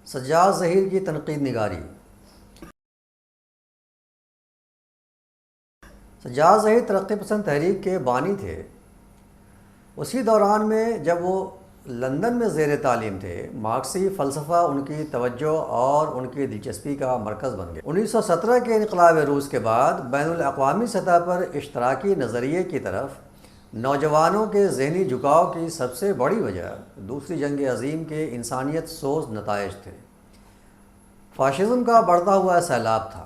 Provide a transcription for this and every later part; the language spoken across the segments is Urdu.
سجاد ظہیر کی تنقید نگاری۔ سجاد ظہیر ترقی پسند تحریک کے بانی تھے۔ اسی دوران میں جب وہ لندن میں زیر تعلیم تھے، مارکسی فلسفہ ان کی توجہ اور ان کی دلچسپی کا مرکز بن گیا۔ 1917 کے انقلاب روس کے بعد بین الاقوامی سطح پر اشتراکی نظریے کی طرف نوجوانوں کے ذہنی جھکاؤ کی سب سے بڑی وجہ دوسری جنگ عظیم کے انسانیت سوز نتائج تھے۔ فاشزم کا بڑھتا ہوا سیلاب تھا۔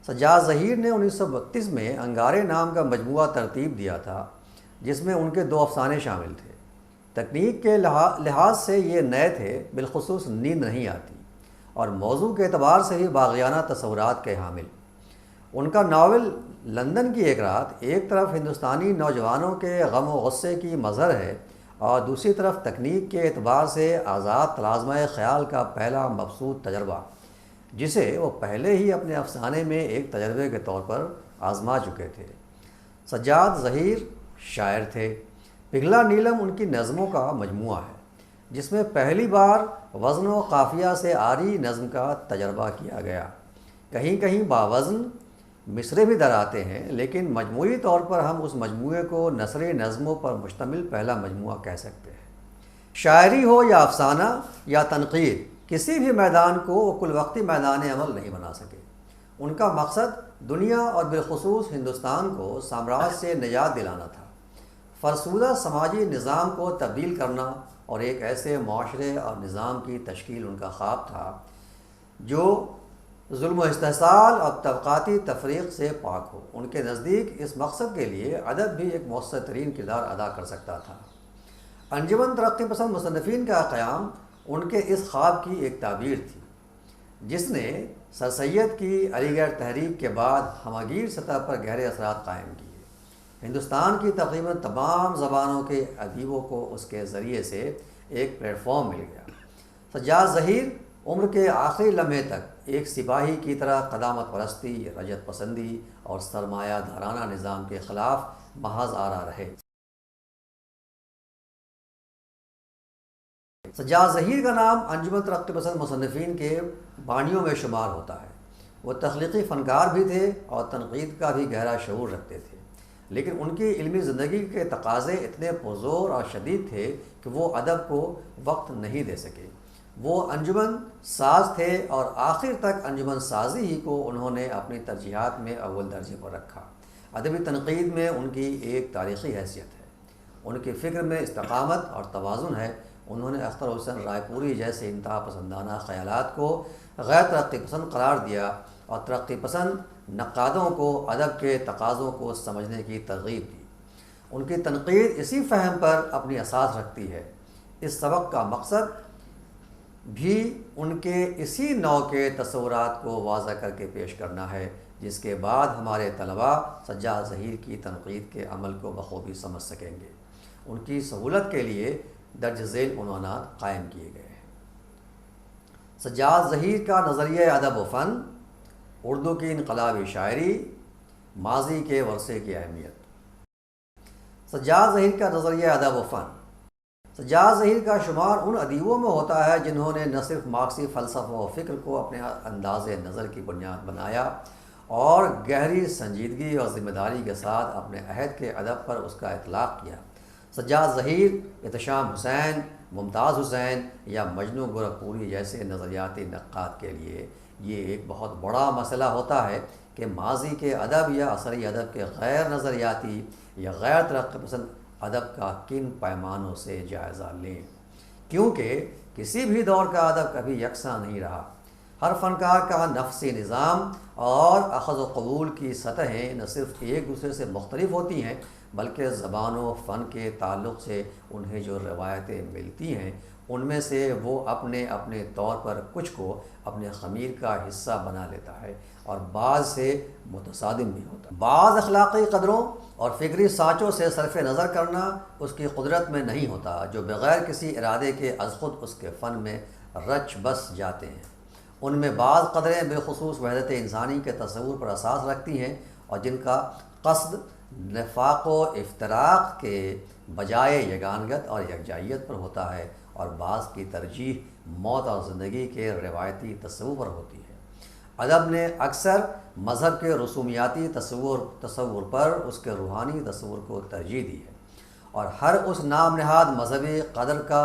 سجاد ظہیر نے 1932 میں انگارے نام کا مجموعہ ترتیب دیا تھا، جس میں ان کے 2 افسانے شامل تھے۔ تکنیک کے لحاظ سے یہ نئے تھے، بالخصوص نیند نہیں آتی، اور موضوع کے اعتبار سے ہی باغیانہ تصورات کے حامل۔ ان کا ناول لندن کی ایک رات ایک طرف ہندوستانی نوجوانوں کے غم و غصے کی مظہر ہے، اور دوسری طرف تکنیک کے اعتبار سے آزاد تلازمہ خیال کا پہلا مبسوط تجربہ، جسے وہ پہلے ہی اپنے افسانے میں ایک تجربے کے طور پر آزما چکے تھے۔ سجاد ظہیر شاعر تھے۔ پگھلا نیلم ان کی نظموں کا مجموعہ ہے، جس میں پہلی بار وزن و قافیہ سے عاری نظم کا تجربہ کیا گیا۔ کہیں کہیں باوزن مصرے بھی در آتے ہیں، لیکن مجموعی طور پر ہم اس مجموعے کو نثری نظموں پر مشتمل پہلا مجموعہ کہہ سکتے ہیں۔ شاعری ہو یا افسانہ یا تنقید، کسی بھی میدان کو وہ کل وقتی میدان عمل نہیں بنا سکے۔ ان کا مقصد دنیا اور بالخصوص ہندوستان کو سامراج سے نجات دلانا تھا، فرسودہ سماجی نظام کو تبدیل کرنا، اور ایک ایسے معاشرے اور نظام کی تشکیل ان کا خواب تھا جو ظلم و استحصال اور طبقاتی تفریق سے پاک ہو۔ ان کے نزدیک اس مقصد کے لیے ادب بھی ایک مؤثر ترین کردار ادا کر سکتا تھا۔ انجمن ترقی پسند مصنفین کا قیام ان کے اس خواب کی ایک تعبیر تھی، جس نے سر سید کی علی گڑھ تحریک کے بعد ہمگیر سطح پر گہرے اثرات قائم کیے۔ ہندوستان کی تقریباً تمام زبانوں کے ادیبوں کو اس کے ذریعے سے ایک پلیٹ فارم مل گیا۔ سجاد ظہیر عمر کے آخری لمحے تک ایک سپاہی کی طرح قدامت پرستی، رجعت پسندی اور سرمایہ دارانہ نظام کے خلاف محاذ آرا رہے۔ سجاد ظہیر کا نام انجمن ترقی پسند مصنفین کے بانیوں میں شمار ہوتا ہے۔ وہ تخلیقی فنکار بھی تھے اور تنقید کا بھی گہرا شعور رکھتے تھے، لیکن ان کی علمی زندگی کے تقاضے اتنے پرزور اور شدید تھے کہ وہ ادب کو وقت نہیں دے سکے۔ وہ انجمن ساز تھے، اور آخر تک انجمن سازی ہی کو انہوں نے اپنی ترجیحات میں اول درجے پر رکھا۔ ادبی تنقید میں ان کی ایک تاریخی حیثیت ہے۔ ان کی فکر میں استقامت اور توازن ہے۔ انہوں نے اختر حسین رائے پوری جیسے انتہا پسندانہ خیالات کو غیر ترقی پسند قرار دیا، اور ترقی پسند نقادوں کو ادب کے تقاضوں کو سمجھنے کی ترغیب دی۔ ان کی تنقید اسی فہم پر اپنی اساس رکھتی ہے۔ اس سبق کا مقصد بھی ان کے اسی نوع کے تصورات کو واضح کر کے پیش کرنا ہے، جس کے بعد ہمارے طلباء سجاد ظہیر کی تنقید کے عمل کو بخوبی سمجھ سکیں گے۔ ان کی سہولت کے لیے درج ذیل عنوانات قائم کیے گئے ہیں۔ سجاد ظہیر کا نظریہ ادب و فن، اردو کی انقلابی شاعری، ماضی کے ورثے کی اہمیت۔ سجاد ظہیر کا نظریہ ادب و فن۔ سجاد ظہیر کا شمار ان ادیبوں میں ہوتا ہے جنہوں نے نہ صرف مارکسی فلسفہ و فکر کو اپنے انداز نظر کی بنیاد بنایا، اور گہری سنجیدگی اور ذمہ داری کے ساتھ اپنے عہد کے ادب پر اس کا اطلاق کیا۔ سجاد ظہیر احتشام حسین، ممتاز حسین یا مجنو گورکھپوری جیسے نظریاتی نقاد کے لیے یہ ایک بہت بڑا مسئلہ ہوتا ہے کہ ماضی کے ادب یا عصری ادب کے غیر نظریاتی یا غیر ترقی پسند ادب کا کن پیمانوں سے جائزہ لیں، کیونکہ کسی بھی دور کا ادب کبھی یکساں نہیں رہا۔ ہر فنکار کا نفسی نظام اور اخذ و قبول کی سطحیں نہ صرف ایک دوسرے سے مختلف ہوتی ہیں، بلکہ زبان و فن کے تعلق سے انہیں جو روایتیں ملتی ہیں ان میں سے وہ اپنے اپنے طور پر کچھ کو اپنے خمیر کا حصہ بنا لیتا ہے اور بعض سے متصادم بھی ہوتا ہے۔ بعض اخلاقی قدروں اور فکری سانچوں سے صرف نظر کرنا اس کی قدرت میں نہیں ہوتا، جو بغیر کسی ارادے کے از خود اس کے فن میں رچ بس جاتے ہیں۔ ان میں بعض قدریں بالخصوص وحدت انسانی کے تصور پر اساس رکھتی ہیں اور جن کا قصد نفاق و افتراق کے بجائے یگانگت اور یکجائیت پر ہوتا ہے، اور بعض کی ترجیح موت اور زندگی کے روایتی تصور پر ہوتی ہے۔ ادب نے اکثر مذہب کے رسومیاتی تصور پر اس کے روحانی تصور کو ترجیح دی ہے، اور ہر اس نام نہاد مذہبی قدر کا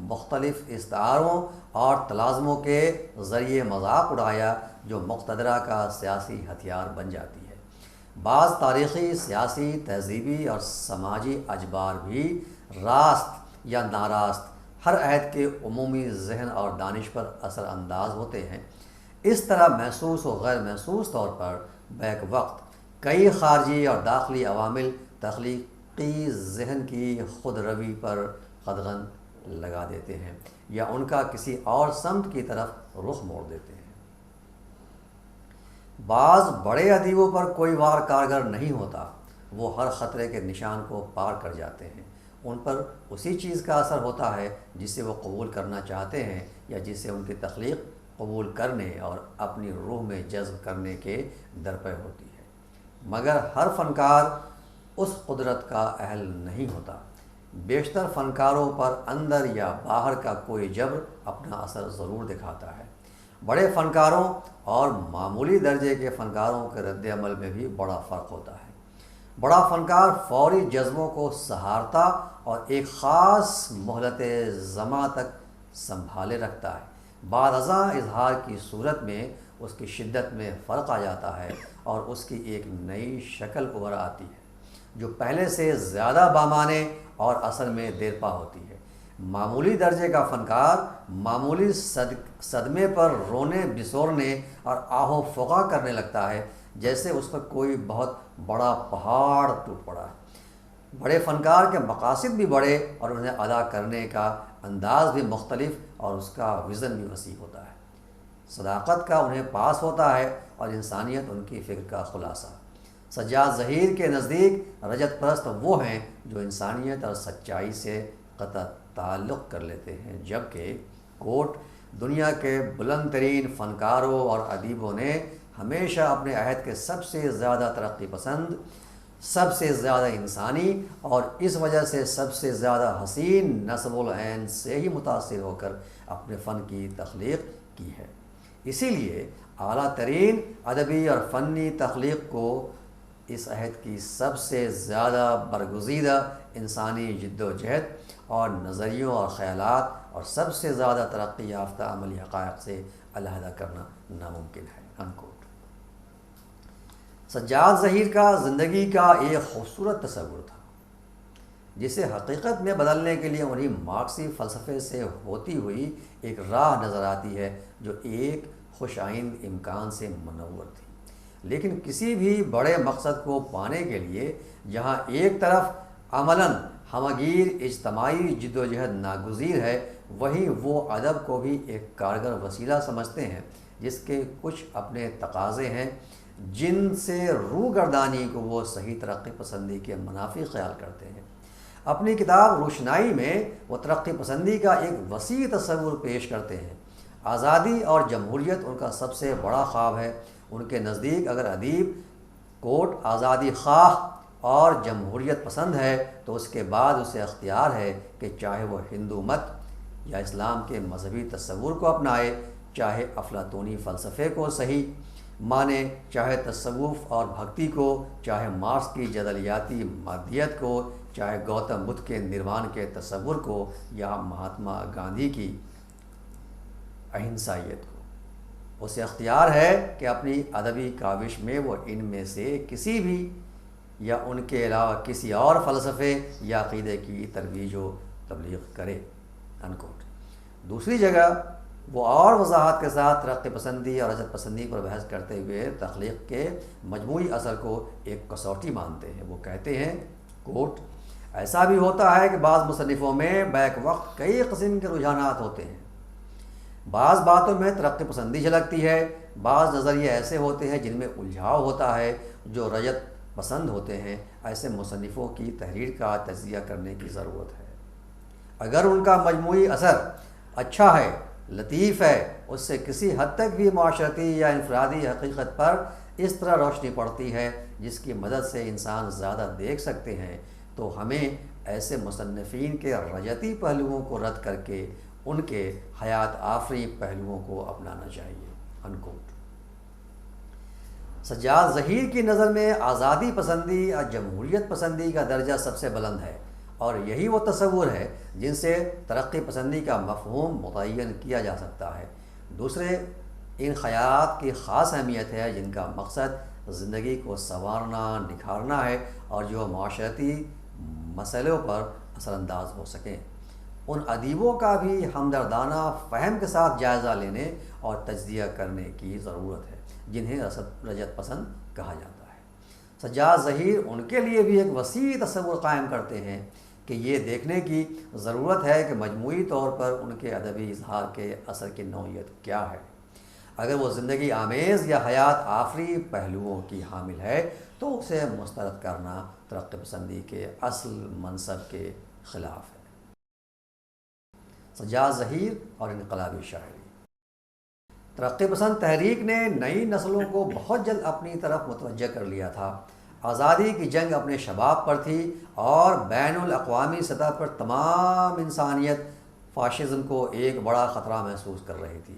مختلف استعاروں اور تلازموں کے ذریعے مذاق اڑایا جو مقتدرہ کا سیاسی ہتھیار بن جاتی ہے۔ بعض تاریخی، سیاسی، تہذیبی اور سماجی اجبار بھی راست یا ناراست ہر عہد کے عمومی ذہن اور دانش پر اثر انداز ہوتے ہیں۔ اس طرح محسوس و غیر محسوس طور پر بیک وقت کئی خارجی اور داخلی عوامل تخلیقی ذہن کی خود روی پر قدغن لگا دیتے ہیں یا ان کا کسی اور سمت کی طرف رخ موڑ دیتے ہیں۔ بعض بڑے ادیبوں پر کوئی وار کارگر نہیں ہوتا، وہ ہر خطرے کے نشان کو پار کر جاتے ہیں۔ ان پر اسی چیز کا اثر ہوتا ہے جسے وہ قبول کرنا چاہتے ہیں یا جسے ان کی تخلیق قبول کرنے اور اپنی روح میں جذب کرنے کے درپے ہوتی ہے، مگر ہر فنکار اس قدرت کا اہل نہیں ہوتا۔ بیشتر فنکاروں پر اندر یا باہر کا کوئی جبر اپنا اثر ضرور دکھاتا ہے۔ بڑے فنکاروں اور معمولی درجے کے فنکاروں کے رد عمل میں بھی بڑا فرق ہوتا ہے۔ بڑا فنکار فوری جذبوں کو سہارتا اور ایک خاص مہلت زماں تک سنبھالے رکھتا ہے۔ بعد ازاں اظہار کی صورت میں اس کی شدت میں فرق آ جاتا ہے اور اس کی ایک نئی شکل ابھر آتی ہے جو پہلے سے زیادہ بامعنی اور اصل میں دیرپا ہوتی ہے۔ معمولی درجے کا فنکار معمولی صدمے پر رونے بسورنے اور آہ و فغاں کرنے لگتا ہے جیسے اس پر کوئی بہت بڑا پہاڑ ٹوٹ پڑا ہے۔ بڑے فنکار کے مقاصد بھی بڑے اور انہیں ادا کرنے کا انداز بھی مختلف اور اس کا وژن بھی وسیع ہوتا ہے۔ صداقت کا انہیں پاس ہوتا ہے اور انسانیت ان کی فکر کا خلاصہ۔ سجاد ظہیر کے نزدیک رجت پرست وہ ہیں جو انسانیت اور سچائی سے قطع تعلق کر لیتے ہیں، جبکہ کوٹ دنیا کے بلند ترین فنکاروں اور ادیبوں نے ہمیشہ اپنے عہد کے سب سے زیادہ ترقی پسند، سب سے زیادہ انسانی اور اس وجہ سے سب سے زیادہ حسین نسب العین سے ہی متاثر ہو کر اپنے فن کی تخلیق کی ہے۔ اسی لیے اعلیٰ ترین ادبی اور فنی تخلیق کو اس عہد کی سب سے زیادہ برگزیدہ انسانی جد و جہد اور نظریوں اور خیالات اور سب سے زیادہ ترقی یافتہ عملی حقائق سے علیحدہ کرنا ناممکن ہے۔ انکوٹ۔ سجاد ظہیر کا زندگی کا ایک خوبصورت تصور تھا جسے حقیقت میں بدلنے کے لیے انہیں مارکسی فلسفے سے ہوتی ہوئی ایک راہ نظر آتی ہے جو ایک خوش آئند امکان سے منور تھی، لیکن کسی بھی بڑے مقصد کو پانے کے لیے جہاں ایک طرف عملاً ہمگیر اجتماعی جد و جہد ناگزیر ہے، وہیں وہ ادب کو بھی ایک کارگر وسیلہ سمجھتے ہیں جس کے کچھ اپنے تقاضے ہیں جن سے روگردانی کو وہ صحیح ترقی پسندی کے منافی خیال کرتے ہیں۔ اپنی کتاب روشنائی میں وہ ترقی پسندی کا ایک وسیع تصور پیش کرتے ہیں۔ آزادی اور جمہوریت ان کا سب سے بڑا خواب ہے۔ ان کے نزدیک اگر ادیب کوٹ آزادی خواہ اور جمہوریت پسند ہے تو اس کے بعد اسے اختیار ہے کہ چاہے وہ ہندو مت یا اسلام کے مذہبی تصور کو اپنائے، چاہے افلاطونی فلسفے کو صحیح مانے، چاہے تصوف اور بھکتی کو، چاہے مارکس کی جدلیاتی مادیت کو، چاہے گوتم بدھ کے نروان کے تصور کو یا مہاتما گاندھی کی اہنسائیت کو۔ اسے اختیار ہے کہ اپنی ادبی کاوش میں وہ ان میں سے کسی بھی یا ان کے علاوہ کسی اور فلسفے یا عقیدے کی ترویج و تبلیغ کرے۔ انکوٹ۔ دوسری جگہ وہ اور وضاحت کے ساتھ ترقی پسندی اور رجت پسندی پر بحث کرتے ہوئے تخلیق کے مجموعی اثر کو ایک کسوٹی مانتے ہیں۔ وہ کہتے ہیں کوٹ ایسا بھی ہوتا ہے کہ بعض مصنفوں میں بیک وقت کئی قسم کے رجحانات ہوتے ہیں۔ بعض باتوں میں ترقی پسندی جھلکتی ہے، بعض نظریے ایسے ہوتے ہیں جن میں الجھاؤ ہوتا ہے جو رجعت پسند ہوتے ہیں۔ ایسے مصنفوں کی تحریر کا تجزیہ کرنے کی ضرورت ہے۔ اگر ان کا مجموعی اثر اچھا ہے، لطیف ہے، اس سے کسی حد تک بھی معاشرتی یا انفرادی حقیقت پر اس طرح روشنی پڑتی ہے جس کی مدد سے انسان زیادہ دیکھ سکتے ہیں، تو ہمیں ایسے مصنفین کے رجعتی پہلوؤں کو رد کر کے ان کے حیات آفری پہلوؤں کو اپنانا چاہیے۔ انکوٹ۔ سجاد ظہیر کی نظر میں آزادی پسندی اور جمہوریت پسندی کا درجہ سب سے بلند ہے، اور یہی وہ تصور ہے جن سے ترقی پسندی کا مفہوم متعین کیا جا سکتا ہے۔ دوسرے ان خیالات کی خاص اہمیت ہے جن کا مقصد زندگی کو سنوارنا، نکھارنا ہے، اور جو معاشرتی مسئلوں پر اثر انداز ہو سکیں۔ ان ادیبوں کا بھی ہمدردانہ فہم کے ساتھ جائزہ لینے اور تجزیہ کرنے کی ضرورت ہے جنہیں رجعت پسند کہا جاتا ہے۔ سجاد ظہیر ان کے لیے بھی ایک وسیع تصور قائم کرتے ہیں کہ یہ دیکھنے کی ضرورت ہے کہ مجموعی طور پر ان کے ادبی اظہار کے اثر کی نوعیت کیا ہے۔ اگر وہ زندگی آمیز یا حیات آفری پہلوؤں کی حامل ہے تو اسے مسترد کرنا ترقی پسندی کے اصل منصب کے خلاف ہے۔ سجاد ظہیر اور انقلابی شاعری۔ ترقی پسند تحریک نے نئی نسلوں کو بہت جلد اپنی طرف متوجہ کر لیا تھا۔ آزادی کی جنگ اپنے شباب پر تھی اور بین الاقوامی سطح پر تمام انسانیت فاشزم کو ایک بڑا خطرہ محسوس کر رہی تھی۔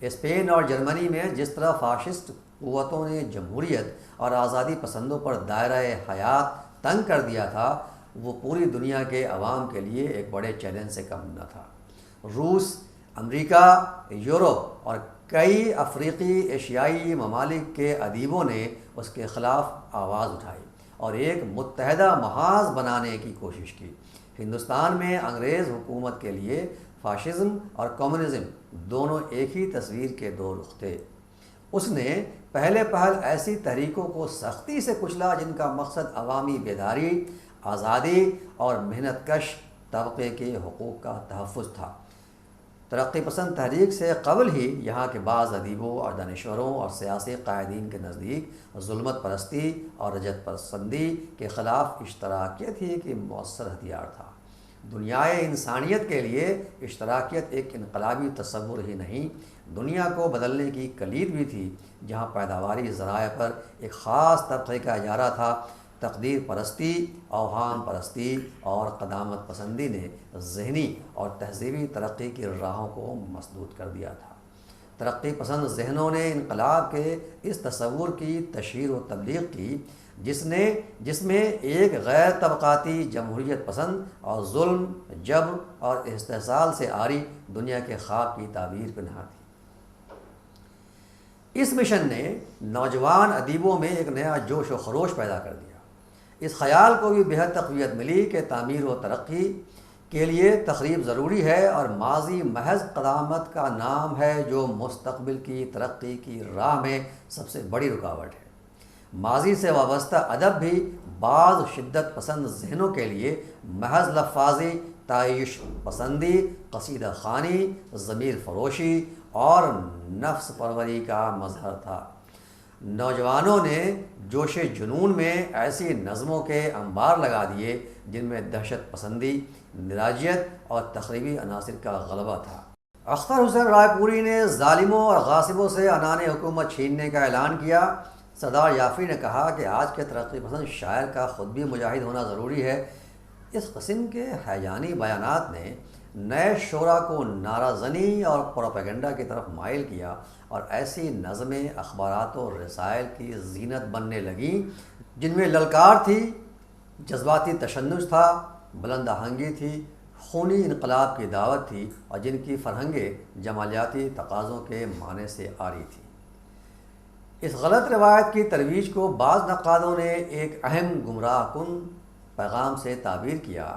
اسپین اور جرمنی میں جس طرح فاشسٹ قوتوں نے جمہوریت اور آزادی پسندوں پر دائرہ حیات تنگ کر دیا تھا، وہ پوری دنیا کے عوام کے لیے ایک بڑے چیلنج سے کم نہ تھا۔ روس، امریکہ، یورپ اور کئی افریقی ایشیائی ممالک کے ادیبوں نے اس کے خلاف آواز اٹھائی اور ایک متحدہ محاذ بنانے کی کوشش کی۔ ہندوستان میں انگریز حکومت کے لیے فاشزم اور کمیونزم دونوں ایک ہی تصویر کے دو رخ تھے۔ اس نے پہلے پہل ایسی تحریکوں کو سختی سے کچلا جن کا مقصد عوامی بیداری، آزادی اور محنت کش طبقے کے حقوق کا تحفظ تھا۔ ترقی پسند تحریک سے قبل ہی یہاں کے بعض ادیبوں اور دانشوروں اور سیاسی قائدین کے نزدیک ظلمت پرستی اور رجعت پسندی کے خلاف اشتراکیت ہی ایک مؤثر ہتھیار تھا۔ دنیائے انسانیت کے لیے اشتراکیت ایک انقلابی تصور ہی نہیں، دنیا کو بدلنے کی کلید بھی تھی۔ جہاں پیداواری ذرائع پر ایک خاص طبقے کا اجارہ تھا، تقدیر پرستی، اوہام پرستی اور قدامت پسندی نے ذہنی اور تہذیبی ترقی کی راہوں کو مسدود کر دیا تھا۔ ترقی پسند ذہنوں نے انقلاب کے اس تصور کی تشہیر و تبلیغ کی جس میں ایک غیر طبقاتی جمہوریت پسند اور ظلم، جبر اور استحصال سے عاری دنیا کے خواب کی تعبیر پنہاں تھی۔ اس مشن نے نوجوان ادیبوں میں ایک نیا جوش و خروش پیدا کر دیا۔ اس خیال کو بھی بہت تقویت ملی کہ تعمیر و ترقی کے لیے تخریب ضروری ہے اور ماضی محض قدامت کا نام ہے جو مستقبل کی ترقی کی راہ میں سب سے بڑی رکاوٹ ہے۔ ماضی سے وابستہ ادب بھی بعض شدت پسند ذہنوں کے لیے محض لفاظی تعیش پسندی، قصیدہ خوانی، ضمیر فروشی اور نفس پروری کا مظہر تھا۔ نوجوانوں نے جوش جنون میں ایسی نظموں کے انبار لگا دیے جن میں دہشت پسندی، نراجیت اور تخریبی عناصر کا غلبہ تھا۔ اختر حسین رائے پوری نے ظالموں اور غاصبوں سے عنان حکومت چھیننے کا اعلان کیا۔ سردار یافی نے کہا کہ آج کے ترقی پسند شاعر کا خود بھی مجاہد ہونا ضروری ہے۔ اس قسم کے ہیجانی بیانات نے نئے شعراء کو نعرہ زنی اور پروپیگنڈا کی طرف مائل کیا اور ایسی نظمیں اخبارات و رسائل کی زینت بننے لگیں جن میں للکار تھی، جذباتی تشنج تھا، بلند آہنگی تھی، خونی انقلاب کی دعوت تھی اور جن کی فرہنگیں جمالیاتی تقاضوں کے معنی سے عاری تھی۔ اس غلط روایت کی ترویج کو بعض نقادوں نے ایک اہم گمراہ کن پیغام سے تعبیر کیا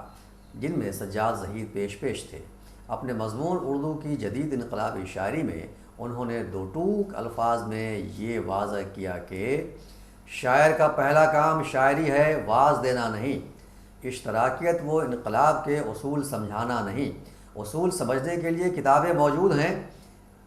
جن میں سجاد ظہیر پیش تھے۔ اپنے مضمون اردو کی جدید انقلابی شاعری میں انہوں نے دو ٹوک الفاظ میں یہ واضح کیا کہ شاعر کا پہلا کام شاعری ہے، واز دینا نہیں۔ اشتراکیت و انقلاب کے اصول سمجھانا نہیں، اصول سمجھنے کے لیے کتابیں موجود ہیں،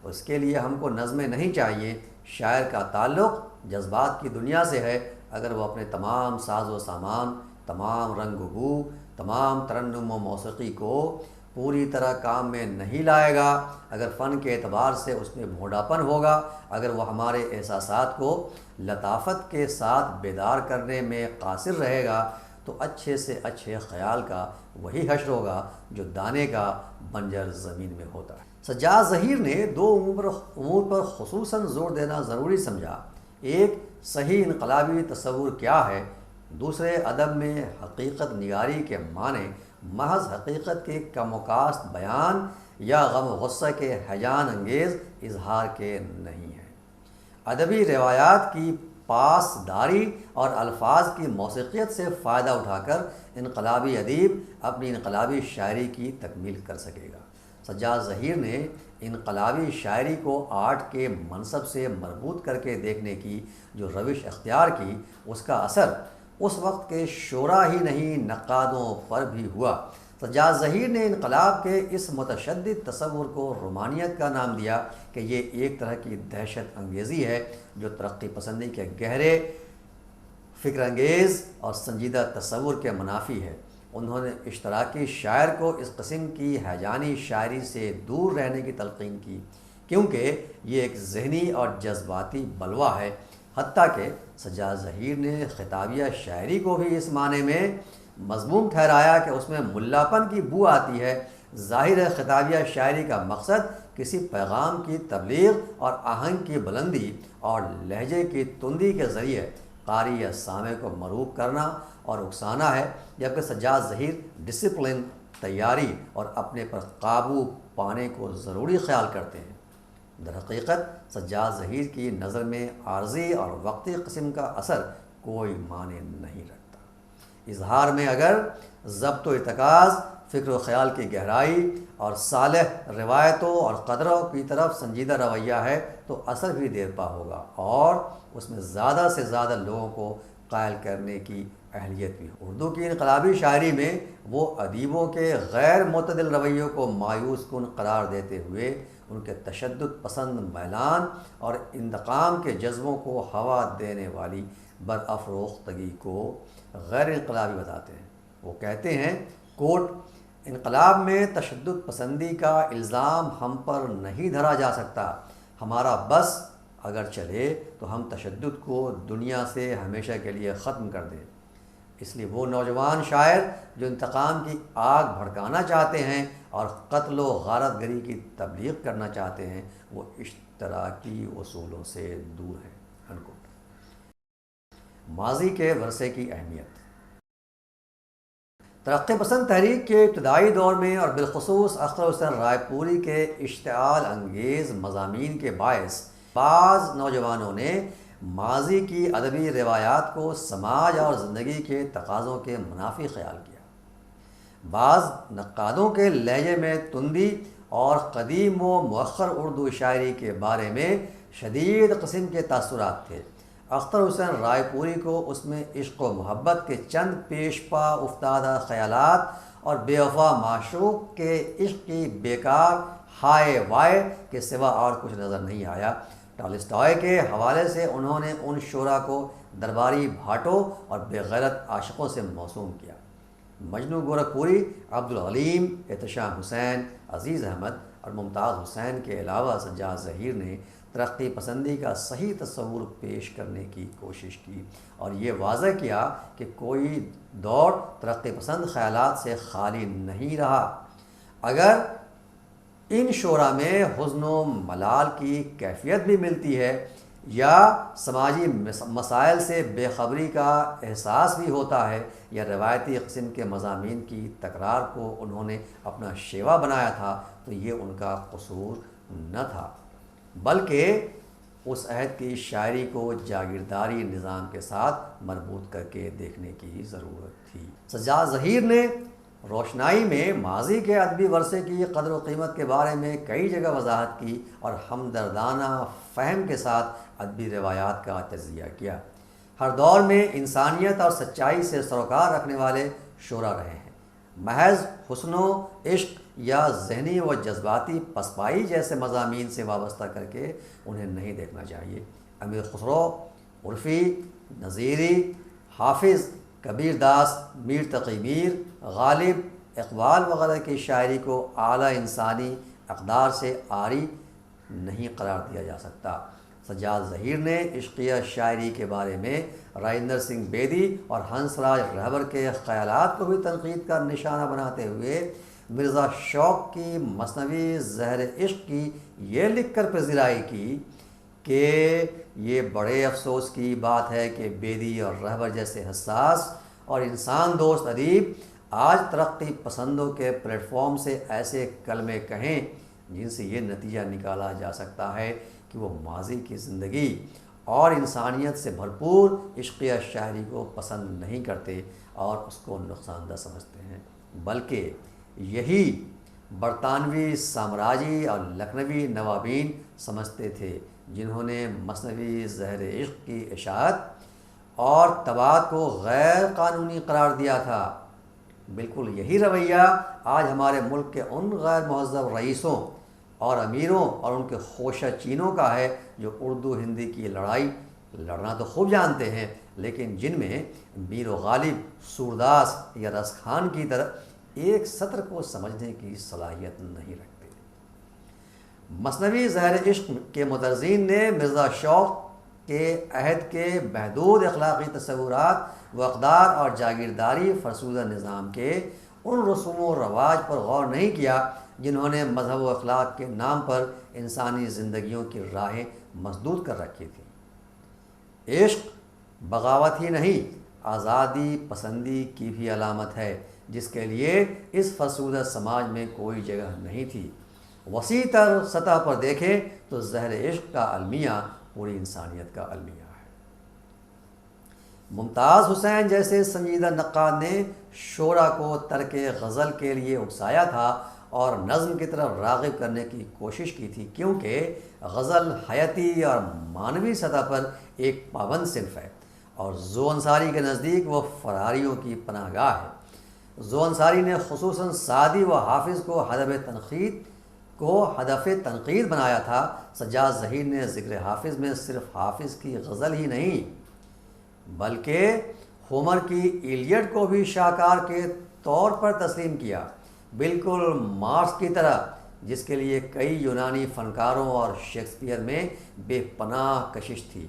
اس کے لیے ہم کو نظمیں نہیں چاہیے۔ شاعر کا تعلق جذبات کی دنیا سے ہے، اگر وہ اپنے تمام ساز و سامان، تمام رنگ و بو، تمام ترنم و موسیقی کو پوری طرح کام میں نہیں لائے گا، اگر فن کے اعتبار سے اس میں بھونڈاپن ہوگا، اگر وہ ہمارے احساسات کو لطافت کے ساتھ بیدار کرنے میں قاصر رہے گا، تو اچھے سے اچھے خیال کا وہی حشر ہوگا جو دانے کا بنجر زمین میں ہوتا ہے۔ سجاد ظہیر نے دو امور پر خصوصاً زور دینا ضروری سمجھا، ایک صحیح انقلابی تصور کیا ہے، دوسرے ادب میں حقیقت نگاری کے معنی محض حقیقت کے کم و کاست بیان یا غم و غصہ کے ہیجان انگیز اظہار کے نہیں ہیں۔ ادبی روایات کی پاسداری اور الفاظ کی موسیقیت سے فائدہ اٹھا کر انقلابی ادیب اپنی انقلابی شاعری کی تکمیل کر سکے گا۔ سجاد ظہیر نے انقلابی شاعری کو آرٹ کے منصب سے مربوط کر کے دیکھنے کی جو روش اختیار کی، اس کا اثر اس وقت کے شعراء ہی نہیں نقادوں پر بھی ہوا۔ سجاد ظہیر نے انقلاب کے اس متشدد تصور کو رومانیت کا نام دیا کہ یہ ایک طرح کی دہشت انگیزی ہے جو ترقی پسندی کے گہرے فکر انگیز اور سنجیدہ تصور کے منافی ہے۔ انہوں نے اشتراکی شاعر کو اس قسم کی ہیجانی شاعری سے دور رہنے کی تلقین کی، کیونکہ یہ ایک ذہنی اور جذباتی بلوہ ہے۔ حتیٰ کہ سجاد ظہیر نے خطابیہ شاعری کو بھی اس معنی میں مذموم ٹھہرایا کہ اس میں ملاپن کی بو آتی ہے۔ ظاہر ہے خطابیہ شاعری کا مقصد کسی پیغام کی تبلیغ اور آہنگ کی بلندی اور لہجے کی تندی کے ذریعے قاری یا سامع کو مرعوب کرنا اور اکسانا ہے، جبکہ سجاد ظہیر ڈسپلن، تیاری اور اپنے پر قابو پانے کو ضروری خیال کرتے ہیں۔ در حقیقت سجاد ظہیر کی نظر میں عارضی اور وقتی قسم کا اثر کوئی معنی نہیں رکھتا۔ اظہار میں اگر ضبط و ارتکاز، فکر و خیال کی گہرائی اور صالح روایتوں اور قدروں کی طرف سنجیدہ رویہ ہے تو اثر بھی دیر پا ہوگا اور اس میں زیادہ سے زیادہ لوگوں کو قائل کرنے کی اہلیت بھی ہو۔ اردو کی انقلابی شاعری میں وہ ادیبوں کے غیر معتدل رویوں کو مایوس کن قرار دیتے ہوئے ان کے تشدد پسند میلان اور انتقام کے جذبوں کو ہوا دینے والی برافروختگی کو غیر انقلابی بتاتے ہیں۔ وہ کہتے ہیں کوٹ، انقلاب میں تشدد پسندی کا الزام ہم پر نہیں دھرا جا سکتا، ہمارا بس اگر چلے تو ہم تشدد کو دنیا سے ہمیشہ کے لیے ختم کر دیں۔ اس لیے وہ نوجوان شاعر جو انتقام کی آگ بھڑکانا چاہتے ہیں اور قتل و غارت گری کی تبلیغ کرنا چاہتے ہیں، وہ اشتراکی اصولوں سے دور ہیں۔ ماضی کے ورثے کی اہمیت۔ ترقی پسند تحریک کے ابتدائی دور میں اور بالخصوص اختر حسین رائے پوری کے اشتعال انگیز مضامین کے باعث بعض نوجوانوں نے ماضی کی ادبی روایات کو سماج اور زندگی کے تقاضوں کے منافی خیال کیا۔ بعض نقادوں کے لہجے میں تندی اور قدیم و مؤخر اردو شاعری کے بارے میں شدید قسم کے تاثرات تھے۔ اختر حسین رائے پوری کو اس میں عشق و محبت کے چند پیش پا افتادہ خیالات اور بے وفا معشوق کے عشق کی بیکار ہائے وائے کے سوا اور کچھ نظر نہیں آیا۔ ٹالسٹائے کے حوالے سے انہوں نے ان شعراء کو درباری بھاٹوں اور بے غیرت عاشقوں سے موسوم کیا۔ مجنو گورکھپوری، عبدالحلیم، احتشام حسین، عزیز احمد اور ممتاز حسین کے علاوہ سجاد ظہیر نے ترقی پسندی کا صحیح تصور پیش کرنے کی کوشش کی اور یہ واضح کیا کہ کوئی دور ترقی پسند خیالات سے خالی نہیں رہا۔ اگر ان شعراء میں حزن و ملال کی کیفیت بھی ملتی ہے یا سماجی مسائل سے بے خبری کا احساس بھی ہوتا ہے یا روایتی قسم کے مضامین کی تکرار کو انہوں نے اپنا شیوا بنایا تھا، تو یہ ان کا قصور نہ تھا، بلکہ اس عہد کی شاعری کو جاگیرداری نظام کے ساتھ مربوط کر کے دیکھنے کی ضرورت تھی۔ سجاد ظہیر نے روشنائی میں ماضی کے ادبی ورثے کی قدر و قیمت کے بارے میں کئی جگہ وضاحت کی اور ہمدردانہ فہم کے ساتھ ادبی روایات کا تجزیہ کیا۔ ہر دور میں انسانیت اور سچائی سے سروکار رکھنے والے شعرا رہے ہیں۔ محض حسن و عشق یا ذہنی و جذباتی پسپائی جیسے مضامین سے وابستہ کر کے انہیں نہیں دیکھنا چاہیے۔ امیر خسرو، عرفی، نظیری، حافظ، کبیر داس، میر تقی میر، غالب، اقبال وغیرہ کی شاعری کو اعلیٰ انسانی اقدار سے عاری نہیں قرار دیا جا سکتا۔ سجاد ظہیر نے عشقیہ شاعری کے بارے میں راجندر سنگھ بیدی اور ہنس راج رہبر کے خیالات کو بھی تنقید کا نشانہ بناتے ہوئے مرزا شوق کی مثنوی زہر عشق کی یہ لکھ کر پذیرائی کی کہ یہ بڑے افسوس کی بات ہے کہ بیدی اور رہبر جیسے حساس اور انسان دوست ادیب آج ترقی پسندوں کے پلیٹ فارم سے ایسے کلمے کہیں جن سے یہ نتیجہ نکالا جا سکتا ہے کہ وہ ماضی کی زندگی اور انسانیت سے بھرپور عشقیہ شاعری کو پسند نہیں کرتے اور اس کو نقصان دہ سمجھتے ہیں، بلکہ یہی برطانوی سامراجی اور لکھنوی نوابین سمجھتے تھے جنہوں نے مثنوی زہر عشق کی اشاعت اور طباعت کو غیر قانونی قرار دیا تھا۔ بالکل یہی رویہ آج ہمارے ملک کے ان غیر مہذب رئیسوں اور امیروں اور ان کے خوشہ چینوں کا ہے جو اردو ہندی کی لڑائی لڑنا تو خوب جانتے ہیں، لیکن جن میں میر و غالب، سورداس یا رس خان کی طرح ایک سطر کو سمجھنے کی صلاحیت نہیں رکھتے۔ مثنوی زہر عشق کے مترجمین نے مرزا شوق کے عہد کے محدود اخلاقی تصورات و اقدار اور جاگیرداری فرسودہ نظام کے ان رسوم و رواج پر غور نہیں کیا جنہوں نے مذہب و اخلاق کے نام پر انسانی زندگیوں کی راہیں مسدود کر رکھی تھیں۔ عشق بغاوت ہی نہیں، آزادی پسندی کی بھی علامت ہے، جس کے لیے اس فرسودہ سماج میں کوئی جگہ نہیں تھی۔ وسیع تر سطح پر دیکھیں تو زہر عشق کا المیہ پوری انسانیت کا المیہ ہے۔ ممتاز حسین جیسے سنجیدہ نقاد نے شعرا کو ترک غزل کے لیے اکسایا تھا اور نظم کی طرف راغب کرنے کی کوشش کی تھی، کیونکہ غزل حیاتی اور معنوی سطح پر ایک پابند صنف ہے اور ذو انصاری کے نزدیک وہ فراریوں کی پناہ گاہ ہے۔ ذو انصاری نے خصوصاً سعدی و حافظ کو ہدف تنقید بنایا تھا۔ سجاد ظہیر نے ذکر حافظ میں صرف حافظ کی غزل ہی نہیں بلکہ ہومر کی ایلیڈ کو بھی شاہکار کے طور پر تسلیم کیا، بالکل مارکس کی طرح، جس کے لیے کئی یونانی فنکاروں اور شیکسپیئر میں بے پناہ کشش تھی،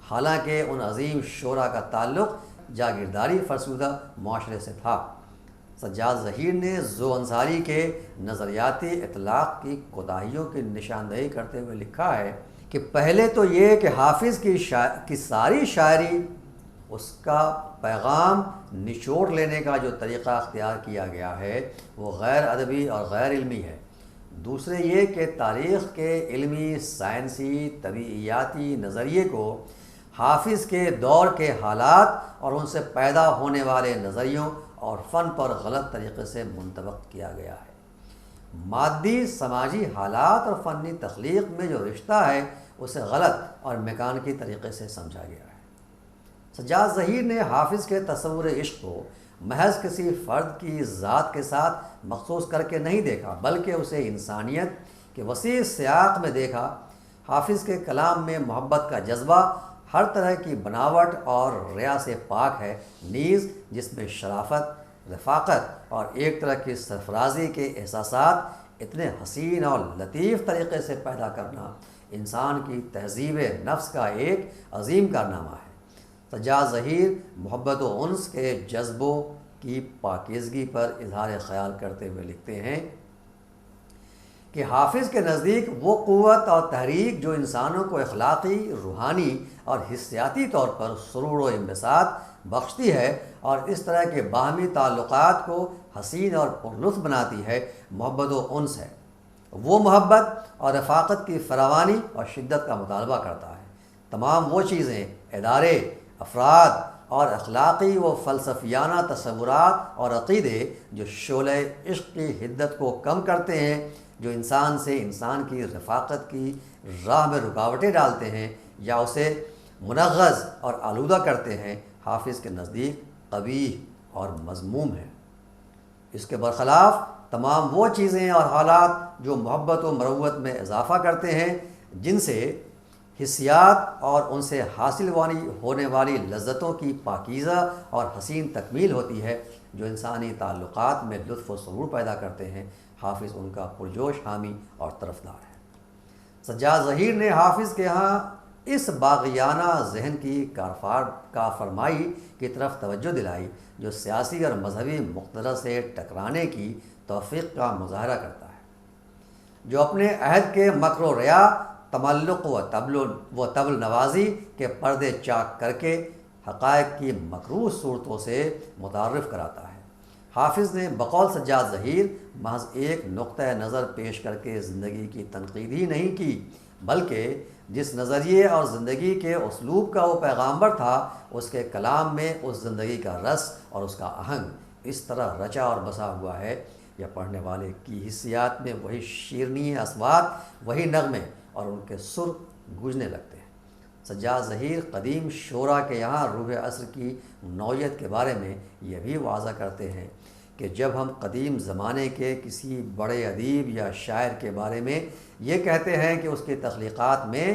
حالانکہ ان عظیم شعراء کا تعلق جاگیرداری فرسودہ معاشرے سے تھا۔ سجاد ظہیر نے ذو انصاری کے نظریاتی اطلاق کی کوتاہیوں کی نشاندہی کرتے ہوئے لکھا ہے کہ پہلے تو یہ کہ حافظ کی ساری شاعری، اس کا پیغام نچوڑ لینے کا جو طریقہ اختیار کیا گیا ہے وہ غیر ادبی اور غیر علمی ہے۔ دوسرے یہ کہ تاریخ کے علمی، سائنسی، طبیعیاتی نظریے کو حافظ کے دور کے حالات اور ان سے پیدا ہونے والے نظریوں اور فن پر غلط طریقے سے منطبق کیا گیا ہے۔ مادی سماجی حالات اور فنی تخلیق میں جو رشتہ ہے اسے غلط اور میکانیکی طریقے سے سمجھا گیا ہے۔ سجاد ظہیر نے حافظ کے تصور عشق کو محض کسی فرد کی ذات کے ساتھ مخصوص کر کے نہیں دیکھا، بلکہ اسے انسانیت کے وسیع سیاق میں دیکھا۔ حافظ کے کلام میں محبت کا جذبہ ہر طرح کی بناوٹ اور ریا سے پاک ہے، نیز جس میں شرافت، رفاقت اور ایک طرح کی سرفرازی کے احساسات اتنے حسین اور لطیف طریقے سے پیدا کرنا انسان کی تہذیب نفس کا ایک عظیم کارنامہ ہے۔ سجاد ظہیر محبت و انس کے جذبوں کی پاکیزگی پر اظہار خیال کرتے ہوئے لکھتے ہیں کہ حافظ کے نزدیک وہ قوت اور تحریک جو انسانوں کو اخلاقی، روحانی اور حسیاتی طور پر سرور و انبساط بخشتی ہے اور اس طرح کے باہمی تعلقات کو حسین اور پرلطف بناتی ہے، محبت و انس ہے۔ وہ محبت اور رفاقت کی فراوانی اور شدت کا مطالبہ کرتا ہے۔ تمام وہ چیزیں، ادارے، افراد اور اخلاقی و فلسفیانہ تصورات اور عقیدے جو شعلہ عشق کی حدت کو کم کرتے ہیں، جو انسان سے انسان کی رفاقت کی راہ میں رکاوٹیں ڈالتے ہیں یا اسے منغص اور آلودہ کرتے ہیں، حافظ کے نزدیک قبیح اور مذموم ہیں۔ اس کے برخلاف تمام وہ چیزیں اور حالات جو محبت و مروت میں اضافہ کرتے ہیں، جن سے حسیات اور ان سے حاصل ہونے والی لذتوں کی پاکیزہ اور حسین تکمیل ہوتی ہے، جو انسانی تعلقات میں لطف و سرور پیدا کرتے ہیں، حافظ ان کا پرجوش حامی اور طرفدار ہے۔ سجاد ظہیر نے حافظ کے ہاں اس باغیانہ ذہن کی کارفرمائی کی طرف توجہ دلائی جو سیاسی اور مذہبی مقتدر سے ٹکرانے کی توفیق کا مظاہرہ کرتا ہے، جو اپنے عہد کے مکر و ریا، تملق و طبل نوازی کے پردے چاک کر کے حقائق کی مکروہ صورتوں سے متعارف کراتا ہے۔ حافظ نے بقول سجاد ظہیر محض ایک نقطہ نظر پیش کر کے زندگی کی تنقید ہی نہیں کی، بلکہ جس نظریے اور زندگی کے اسلوب کا وہ پیغامبر تھا، اس کے کلام میں اس زندگی کا رس اور اس کا آہنگ اس طرح رچا اور بسا ہوا ہے، یا پڑھنے والے کی حسیات میں وہی شیرینی اصوات، وہی نغمے اور ان کے سر گونجنے لگتے ہیں۔ سجاد ظہیر قدیم شعراء کے یہاں روح عصر کی نوعیت کے بارے میں یہ بھی واضح کرتے ہیں کہ جب ہم قدیم زمانے کے کسی بڑے ادیب یا شاعر کے بارے میں یہ کہتے ہیں کہ اس کی تخلیقات میں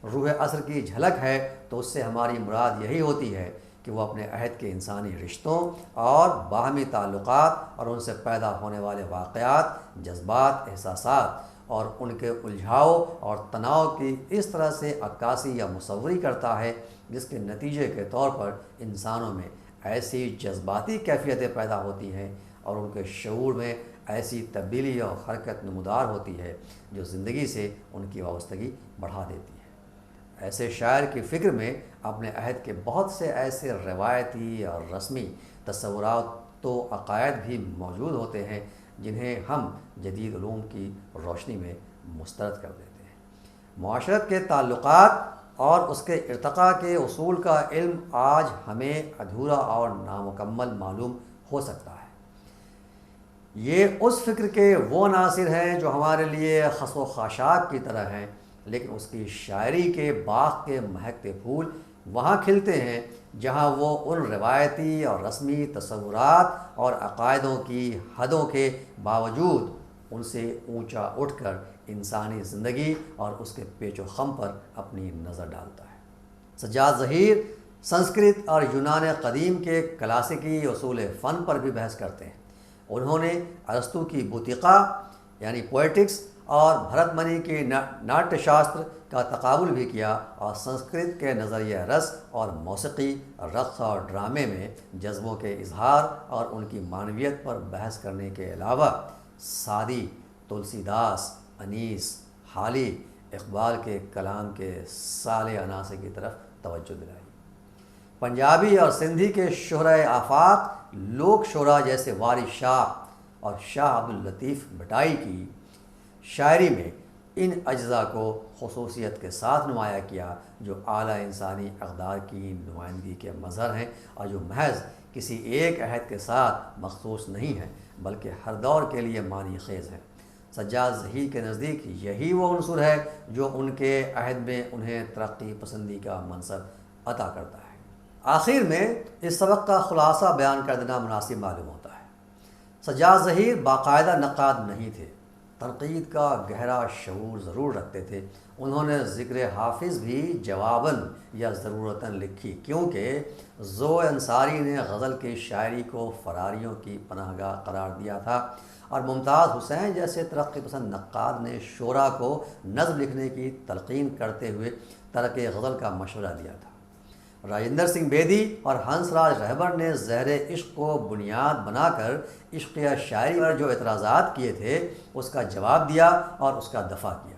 روح عصر کی جھلک ہے، تو اس سے ہماری مراد یہی ہوتی ہے کہ وہ اپنے عہد کے انسانی رشتوں اور باہمی تعلقات اور ان سے پیدا ہونے والے واقعات، جذبات، احساسات اور ان کے الجھاؤ اور تناؤ کی اس طرح سے عکاسی یا مصوری کرتا ہے جس کے نتیجے کے طور پر انسانوں میں ایسی جذباتی کیفیتیں پیدا ہوتی ہیں اور ان کے شعور میں ایسی تبدیلی اور حرکت نمودار ہوتی ہے جو زندگی سے ان کی وابستگی بڑھا دیتی ہے۔ ایسے شاعر کی فکر میں اپنے عہد کے بہت سے ایسے روایتی اور رسمی تصورات و عقائد بھی موجود ہوتے ہیں جنہیں ہم جدید علوم کی روشنی میں مسترد کر دیتے ہیں۔ معاشرت کے تعلقات اور اس کے ارتقاء کے اصول کا علم آج ہمیں ادھورا اور نامکمل معلوم ہو سکتا ہے۔ یہ اس فکر کے وہ عناصر ہیں جو ہمارے لیے خس و خاشاک کی طرح ہیں، لیکن اس کی شاعری کے باغ کے مہکتے پھول وہاں کھلتے ہیں جہاں وہ ان روایتی اور رسمی تصورات اور عقائدوں کی حدوں کے باوجود ان سے اونچا اٹھ کر انسانی زندگی اور اس کے پیچ و خم پر اپنی نظر ڈالتا ہے۔ سجاد ظہیر سنسکرت اور یونان قدیم کے کلاسیکی اصول فن پر بھی بحث کرتے ہیں۔ انہوں نے ارسطو کی بوتیقا یعنی پوئٹکس اور بھرت منی کی ناٹیہ شاستر کا تقابل بھی کیا، اور سنسکرت کے نظریہ رس اور موسیقی، رقص اور ڈرامے میں جذبوں کے اظہار اور ان کی معنویت پر بحث کرنے کے علاوہ سعدی، تلسی داس، انیس، حالی، اقبال کے کلام کے سالے عناصر کی طرف توجہ دلائی۔ پنجابی اور سندھی کے شہرۂ آفاق لوک شعراء جیسے وارث شاہ اور شاہ عبد اللطیف بھٹائی کی شاعری میں ان اجزاء کو خصوصیت کے ساتھ نمایاں کیا جو اعلیٰ انسانی اقدار کی نمائندگی کے مظہر ہیں اور جو محض کسی ایک عہد کے ساتھ مخصوص نہیں ہیں بلکہ ہر دور کے لیے معنی خیز ہیں۔ سجاد ظہیر کے نزدیک یہی وہ عنصر ہے جو ان کے عہد میں انہیں ترقی پسندی کا منصب عطا کرتا ہے۔ آخر میں اس سبق کا خلاصہ بیان کر دینا مناسب معلوم ہوتا ہے۔ سجاد ظہیر باقاعدہ نقاد نہیں تھے، تنقید کا گہرا شعور ضرور رکھتے تھے۔ انہوں نے ذکر حافظ بھی جواباً یا ضرورتاً لکھی، کیونکہ ذو انصاری نے غزل کی شاعری کو فراریوں کی پناہ گاہ قرار دیا تھا، اور ممتاز حسین جیسے ترقی پسند نقاد نے شعراء کو نظم لکھنے کی تلقین کرتے ہوئے ترک غزل کا مشورہ دیا تھا۔ راجندر سنگھ بیدی اور ہنس راج رہبر نے زہر عشق کو بنیاد بنا کر عشق یا شاعری پر جو اعتراضات کیے تھے اس کا جواب دیا اور اس کا دفاع کیا۔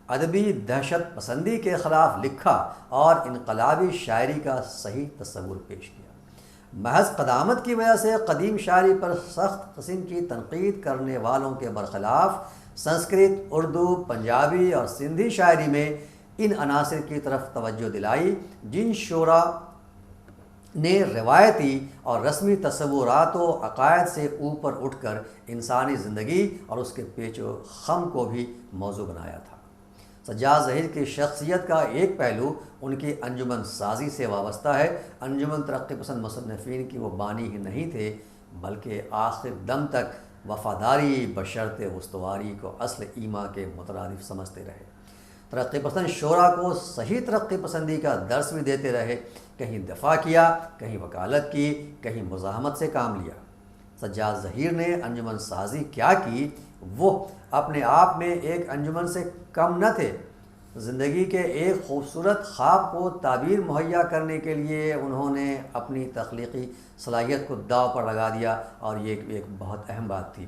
ادبی دہشت پسندی کے خلاف لکھا اور انقلابی شاعری کا صحیح تصور پیش کیا۔ محض قدامت کی وجہ سے قدیم شاعری پر سخت قسم کی تنقید کرنے والوں کے برخلاف سنسکرت، اردو، پنجابی اور سندھی شاعری میں ان عناصر کی طرف توجہ دلائی جن شعراء نے روایتی اور رسمی تصورات و عقائد سے اوپر اٹھ کر انسانی زندگی اور اس کے پیچ و خم کو بھی موضوع بنایا تھا۔ سجاد ظہیر کی شخصیت کا ایک پہلو ان کی انجمن سازی سے وابستہ ہے۔ انجمن ترقی پسند مصنفین کی وہ بانی ہی نہیں تھے، بلکہ آخر دم تک وفاداری بشرط استواری کو اصل ایمان کے مترادف سمجھتے رہے۔ ترقی پسند شعراء کو صحیح ترقی پسندی کا درس بھی دیتے رہے، کہیں دفاع کیا، کہیں وکالت کی، کہیں مزاحمت سے کام لیا۔ سجاد ظہیر نے انجمن سازی کیا کی، وہ اپنے آپ میں ایک انجمن سے کم نہ تھے۔ زندگی کے ایک خوبصورت خواب کو تعبیر مہیا کرنے کے لیے انہوں نے اپنی تخلیقی صلاحیت کو داؤ پر لگا دیا، اور یہ ایک بہت اہم بات تھی۔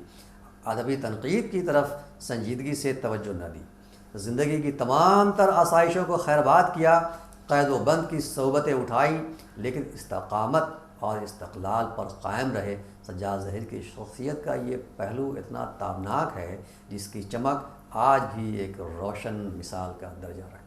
ادبی تنقید کی طرف سنجیدگی سے توجہ نہ دی، زندگی کی تمام تر آسائشوں کو خیرباد کیا، قید و بند کی صحبتیں اٹھائیں، لیکن استقامت اور استقلال پر قائم رہے۔ سجاد ظہیر کی شخصیت کا یہ پہلو اتنا تابناک ہے جس کی چمک آج بھی ایک روشن مثال کا درجہ رکھتی ہے۔